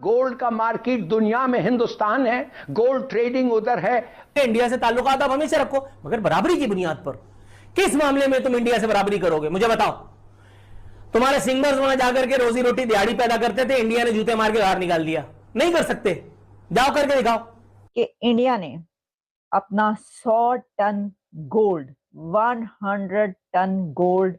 Gold का market दुनिया में हिंदुस्तान है, गोल्ड ट्रेडिंग उधर है। इंडिया से ताल्लुकात आप हमेशा रखो, मगर बराबरी की बुनियाद पर। किस मामले में तुम इंडिया से बराबरी करोगे, मुझे बताओ। तुम्हारे सिंगर्स वहां जाकर के रोजी रोटी दिहाड़ी पैदा करते थे, इंडिया ने जूते मार के बाहर निकाल दिया। नहीं कर सकते, जाओ करके दिखाओ। कि इंडिया ने अपना 100 ton gold, 100 ton gold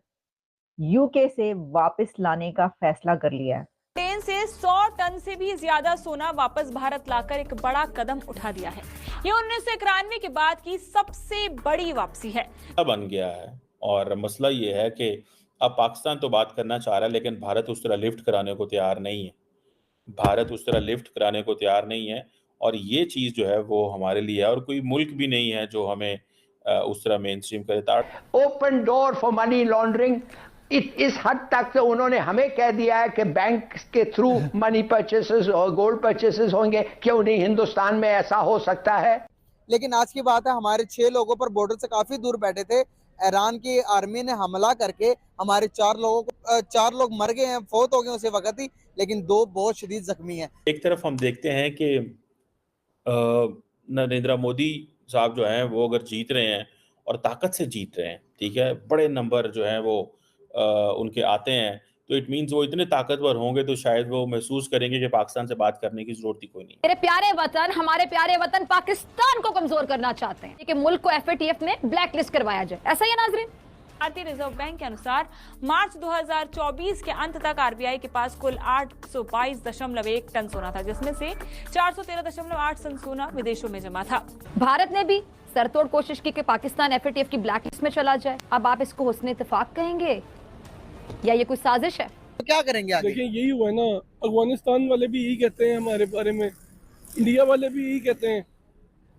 UK से वापस लाने का फैसला कर लिया है। ब्रिटेन से 100 टन से भी ज्यादा सोना वापस भारत लाकर एक बड़ा कदम उठा दिया है। ये 1991 के बाद की सबसे बड़ी वापसी है। बन गया है और मसला ये है कि अब पाकिस्तान तो बात करना चाह रहा है, लेकिन भारत उस तरह लिफ्ट कराने को तैयार नहीं है। भारत उस तरह लिफ्ट कराने को तैयार नहीं है और ये चीज़ जो है वो हमारे लिए है, और कोई मुल्क भी नहीं है जो हमें उस तरह मेन स्ट्रीम करे। Open door for money laundering. इस हद तक तो उन्होंने हमें कह दिया है कि बैंक के थ्रू मनी परचेसेस और गोल्ड परचेसेस होंगे। क्यों नहीं हिंदुस्तान में ऐसा हो सकता है। लेकिन आज की बात है, हमारे 6 लोगों पर बॉर्डर से काफी दूर बैठे थे, ईरान की आर्मी ने हमला करके हमारे 4 लोग मर गए हैं, फौत हो गए उसी वक्त ही, लेकिन 2 बहुत शदीद जख्मी हैं। एक तरफ हम देखते हैं कि नरेंद्र मोदी साहब जो हैं वो अगर जीत रहे हैं और ताकत से जीत रहे हैं, ठीक है, बड़े नंबर जो हैं वो उनके आते हैं, तो इट मीन्स वो इतने ताकतवर होंगे तो शायद वो महसूस करेंगे कि पाकिस्तान से बात करने की जरूरत ही कोई नहीं। मेरे प्यारे वतन, हमारे प्यारे वतन पाकिस्तान को कमजोर करना चाहते हैं कि मुल्क को एफएटीएफ में ब्लैक लिस्ट करवाया जाए। ऐसा ही है नाजरीन। भारतीय रिजर्व बैंक के अनुसार मार्च 2024 के अंत तक आरबीआई के पास कुल 822.1 टन सोना था, जिसमें से 413.8 टन सोना विदेशों में जमा था। भारत ने भी सरतोड़ कोशिश की कि पाकिस्तान एफएटीएफ की ब्लैक लिस्ट में चला जाए। अब आप इसको हुस्न इत्तेफाक कहेंगे या ये कोई साजिश है? तो क्या करेंगे आगे? देखिए यही हुआ ना, अफगानिस्तान वाले भी यही कहते हैं हमारे बारे में, इंडिया वाले भी यही कहते हैं।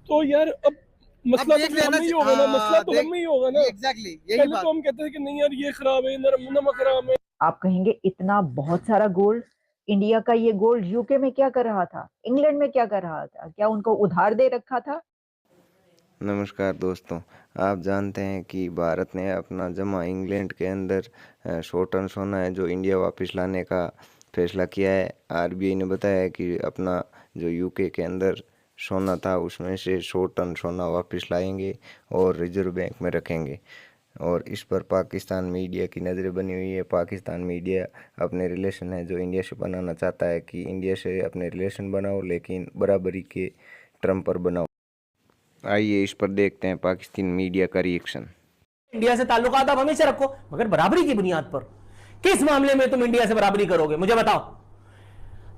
तो यार अब मसला तो हम ही होगा ना, मसला तो हम ही होगा ना। एग्जैक्टली, पहले तो हम कहते हैं कि नहीं यार ये खराब है, नमक खराब है। आप कहेंगे इतना बहुत सारा गोल्ड, इंडिया का ये गोल्ड यूके में क्या कर रहा था, इंग्लैंड में क्या कर रहा था, क्या उनको उधार दे रखा था? नमस्कार दोस्तों, आप जानते हैं कि भारत ने अपना जमा इंग्लैंड के अंदर 100 टन सोना है जो इंडिया वापस लाने का फैसला किया है। आरबीआई ने बताया है कि अपना जो यूके के अंदर सोना था उसमें से 100 टन सोना वापस लाएंगे और रिजर्व बैंक में रखेंगे। और इस पर पाकिस्तान मीडिया की नज़रें बनी हुई है। पाकिस्तान मीडिया अपने रिलेशन है जो इंडिया से बनाना चाहता है कि इंडिया से अपने रिलेशन बनाओ, लेकिन बराबरी के टर्म पर बनाओ। आइए इस पर देखते हैं पाकिस्तान मीडिया का रिएक्शन। इंडिया से ताल्लुकात आप हमेशा रखो, मगर बराबरी की बुनियाद पर। किस मामले में तुम इंडिया से बराबरी करोगे, मुझे बताओ।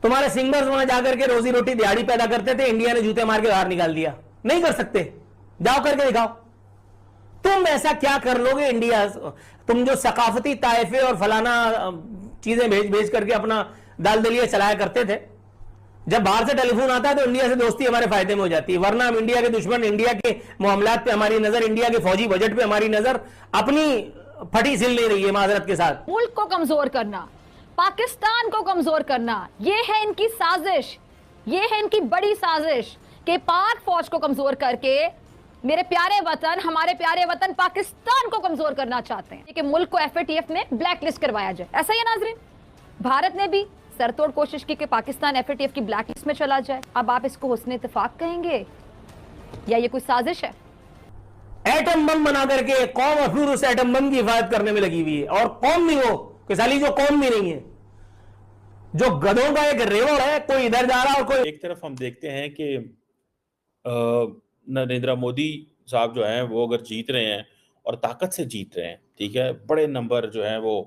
तुम्हारे सिंगर्स वहां जाकर के रोजी रोटी दिहाड़ी पैदा करते थे, इंडिया ने जूते मार के बाहर निकाल दिया। नहीं कर सकते, जाओ करके दिखाओ। तुम ऐसा क्या कर लोगे इंडिया, तुम जो सकाफती ताइफे और फलाना चीजें भेज भेज करके अपना दाल दलिया चलाया करते थे, जब बाहर से टेलीफोन आता है तो इंडिया से दोस्ती हमारे फायदे में हो जाती है, वरना हम इंडिया के दुश्मन। इंडिया के मामलात पे हमारी नजर, इंडिया के फौजी बजट पे हमारी नजर अपनी फटी सिल नहीं रही है, माजरत के साथ। मुल्क को कमजोर करना, पाकिस्तान को कमजोर करना, ये है इनकी साजिश, ये है इनकी बड़ी साजिश कि पाक फौज को कमजोर करके मेरे प्यारे वतन, हमारे प्यारे वतन पाकिस्तान को कमजोर करना चाहते हैं कि मुल्क को एफएटीएफ में ब्लैक लिस्ट करवाया जाए। ऐसा ही है नाजरीन। भारत ने भी सरतोड़ कोशिश की कि पाकिस्तान एफएटीएफ की ब्लैक लिस्ट में चला जाए। अब आप इसको हुस्न इत्तेफाक कहेंगे या ये कोई साजिश है? एटम बम बना करके कौम और फिर उस एटम बम की हिफाजत करने में लगी हुई है, और कौम भी वो कि साली जो कौम भी नहीं है, जो गधों का एक रेवड़ है, कोई इधर जा रहा और कोई। एक तरफ हम देखते हैं कि नरेंद्र मोदी साहब जो हैं वो अगर जीत रहे हैं और ताकत से जीत रहे हैं, ठीक है, बड़े नंबर जो हैं वो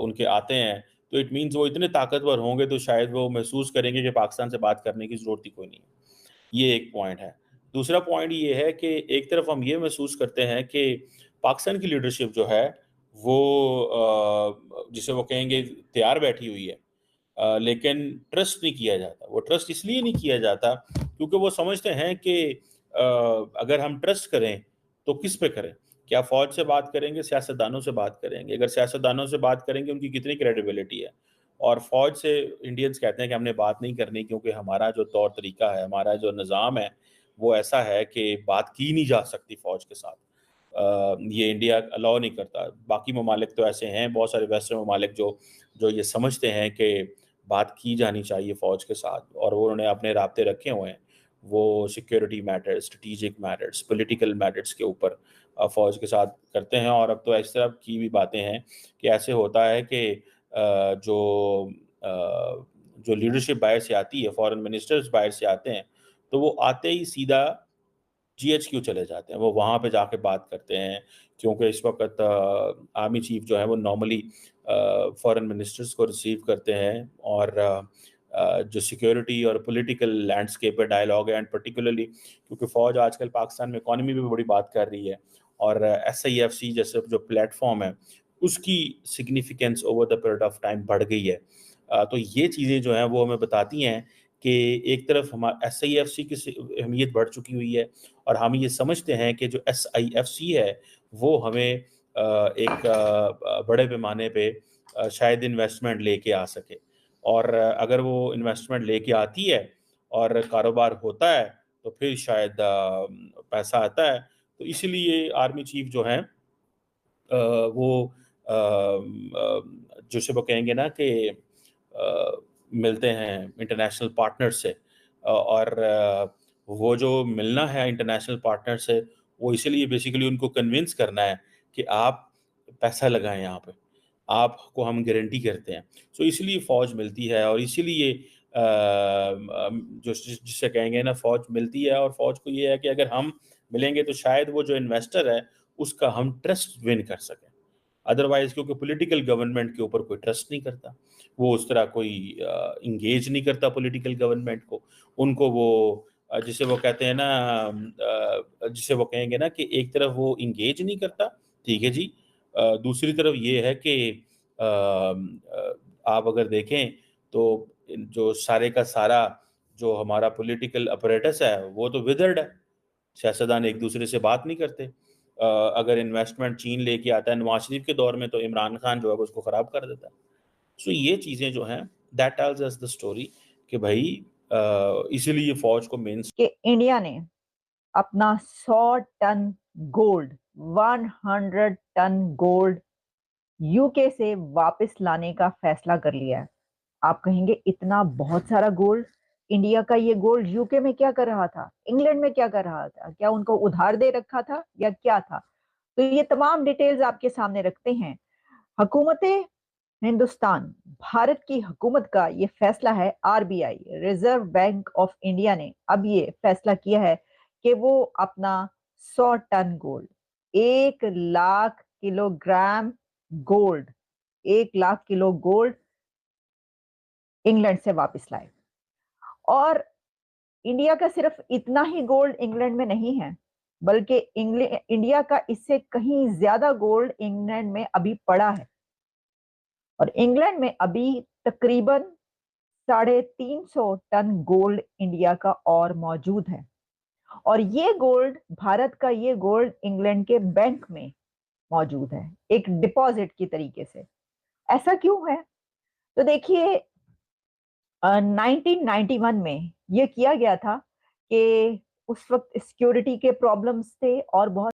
उनके आते हैं, तो इट मीन्स वो इतने ताकतवर होंगे तो शायद वो महसूस करेंगे कि पाकिस्तान से बात करने की ज़रूरत ही कोई नहीं है। ये एक पॉइंट है। दूसरा पॉइंट ये है कि एक तरफ हम ये महसूस करते हैं कि पाकिस्तान की लीडरशिप जो है वो जिसे वो कहेंगे तैयार बैठी हुई है, लेकिन ट्रस्ट नहीं किया जाता। वो ट्रस्ट इसलिए नहीं किया जाता क्योंकि वो समझते हैं कि अगर हम ट्रस्ट करें तो किस पे करें। क्या फ़ौज से बात करेंगे, सियासतदानों से बात करेंगे? अगर सियासतदानों से बात करेंगे उनकी कितनी क्रेडिबिलिटी है, और फ़ौज से इंडियंस कहते हैं कि हमने बात नहीं करनी क्योंकि हमारा जो तौर तरीका है, हमारा जो निज़ाम है वो ऐसा है कि बात की नहीं जा सकती फ़ौज के साथ। ये इंडिया अलाउ नहीं करता। बाकी ममालिक तो ऐसे हैं, बहुत सारे वेस्टर्न ममालिक जो ये समझते हैं कि बात की जानी चाहिए फौज के साथ, और वो उन्होंने अपने राब्ते रखे हुए हैं, वो security matters, strategic matters, political matters के ऊपर फौज के साथ करते हैं। और अब तो इस तरह की भी बातें हैं कि ऐसे होता है कि जो लीडरशिप बाहर से आती है, फॉरेन मिनिस्टर्स बाहर से आते हैं, तो वो आते ही सीधा जीएचक्यू चले जाते हैं, वो वहाँ पे जाके बात करते हैं, क्योंकि इस वक्त आर्मी चीफ जो है वो नॉर्मली फॉरेन मिनिस्टर्स को रिसीव करते हैं, और जो सिक्योरिटी और पॉलिटिकल लैंडस्केप पे डायलॉग है, एंड पर्टिकुलरली क्योंकि फ़ौज आजकल पाकिस्तान में इकॉनमी में भी बड़ी बात कर रही है, और SIFC जैसे जो प्लेटफॉर्म है उसकी significance over the period of time बढ़ गई है। तो ये चीज़ें जो हैं वो हमें बताती हैं कि एक तरफ हमारा SIFC की अहमियत बढ़ चुकी हुई है, और हम ये समझते हैं कि जो SIFC है वो हमें एक बड़े पैमाने पे शायद इन्वेस्टमेंट लेके आ सके, और अगर वो इन्वेस्टमेंट लेके आती है और कारोबार होता है तो फिर शायद पैसा आता है। तो इसीलिए आर्मी चीफ जो हैं वो जैसे वो कहेंगे ना कि मिलते हैं इंटरनेशनल पार्टनर से, और वो जो मिलना है इंटरनेशनल पार्टनर से, वो इसीलिए बेसिकली उनको कन्विंस करना है कि आप पैसा लगाएं यहाँ पे, आपको हम गारंटी करते हैं। सो इसलिए फ़ौज मिलती है, और इसीलिए जो जिसे कहेंगे ना फ़ौज मिलती है, और फ़ौज को ये है कि अगर हम मिलेंगे तो शायद वो जो इन्वेस्टर है उसका हम ट्रस्ट विन कर सकें। अदरवाइज़ क्योंकि पॉलिटिकल गवर्नमेंट के ऊपर कोई ट्रस्ट नहीं करता, वो उस तरह कोई इंगेज नहीं करता पॉलिटिकल गवर्नमेंट को। उनको वो जिसे वो कहते हैं ना जिसे वो कहेंगे ना कि एक तरफ वो इंगेज नहीं करता, ठीक है जी। दूसरी तरफ ये है कि आप अगर देखें तो जो सारे का सारा जो हमारा पॉलिटिकल अपरेटस है वो तो विदर्ड है, सियासतदान एक दूसरे से बात नहीं करते। अगर इन्वेस्टमेंट चीन लेके आता है, नवाज शरीफ के दौर में तो इमरान खान जो है उसको ख़राब कर देता है। सो ये चीज़ें जो हैं that tells us the story कि भाई इसीलिए फ़ौज को मेन कि इंडिया ने अपना 100 ton gold, 100 ton gold UK से वापस लाने का फैसला कर लिया है। आप कहेंगे इतना बहुत सारा गोल्ड, इंडिया का ये गोल्ड यूके में क्या कर रहा था, इंग्लैंड में क्या कर रहा था, क्या उनको उधार दे रखा था या क्या था? तो ये तमाम डिटेल्स आपके सामने रखते हैं। हुकूमत हिंदुस्तान, भारत की हुकूमत का ये फैसला है। RBI, reserve bank of India ने अब ये फैसला किया है कि वो अपना 100 ton gold, 1 lakh kilogram gold, 1 lakh kilo gold England से वापस लाए। और इंडिया का सिर्फ इतना ही गोल्ड इंग्लैंड में नहीं है, बल्कि इंडिया का इससे कहीं ज्यादा गोल्ड इंग्लैंड में अभी पड़ा है, और इंग्लैंड में अभी तकरीबन 350 टन गोल्ड इंडिया का और मौजूद है। और ये गोल्ड, भारत का ये गोल्ड इंग्लैंड के बैंक में मौजूद है, एक डिपॉजिट की तरीके से। ऐसा क्यों है? तो देखिए 1991 में ये किया गया था कि उस वक्त सिक्योरिटी के प्रॉब्लम्स थे और बहुत